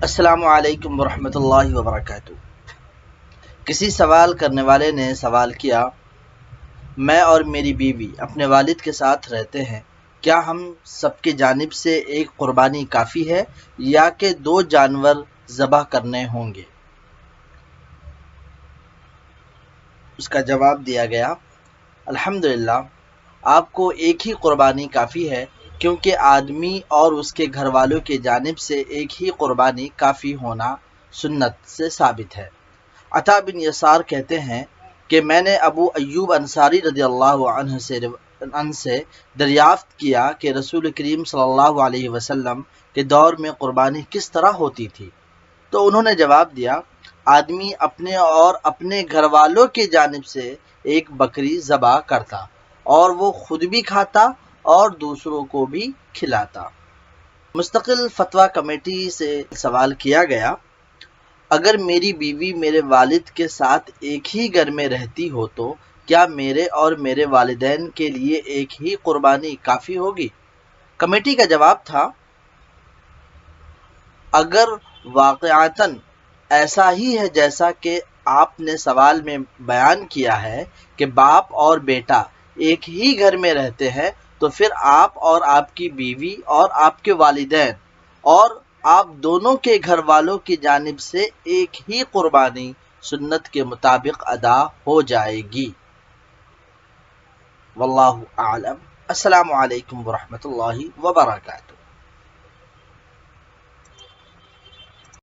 السلام علیکم ورحمۃ اللہ وبرکاتہ۔ کسی سوال کرنے والے نے سوال کیا، میں اور میری بیوی اپنے والد کے ساتھ رہتے ہیں، کیا ہم سب کی جانب سے ایک قربانی کافی ہے یا کہ 2 جانور ذبح کرنے ہوں گے؟ اس کا جواب دیا گیا، الحمدللہ آپ کو ایک ہی قربانی کافی ہے، کیونکہ آدمی اور اس کے گھر والوں کی جانب سے ایک ہی قربانی کافی ہونا سنت سے ثابت ہے۔ عطا بن یسار کہتے ہیں کہ میں نے ابو ایوب انصاری رضی اللہ عنہ سے دریافت کیا کہ رسول کریم صلی اللہ علیہ وسلم کے دور میں قربانی کس طرح ہوتی تھی، تو انہوں نے جواب دیا، آدمی اپنے اور اپنے گھر والوں کی جانب سے ایک بکری ذبح کرتا اور وہ خود بھی کھاتا اور دوسروں کو بھی کھلاتا۔ مستقل فتویٰ کمیٹی سے سوال کیا گیا، اگر میری بیوی میرے والد کے ساتھ ایک ہی گھر میں رہتی ہو تو کیا میرے اور میرے والدین کے لیے ایک ہی قربانی کافی ہوگی؟ کمیٹی کا جواب تھا، اگر واقعتاً ایسا ہی ہے جیسا کہ آپ نے سوال میں بیان کیا ہے کہ باپ اور بیٹا ایک ہی گھر میں رہتے ہیں، تو پھر آپ اور آپ کی بیوی اور آپ کے والدین اور آپ دونوں کے گھر والوں کی جانب سے ایک ہی قربانی سنت کے مطابق ادا ہو جائے گی۔ واللہ اعلم۔ السلام علیکم ورحمۃ اللہ وبرکاتہ۔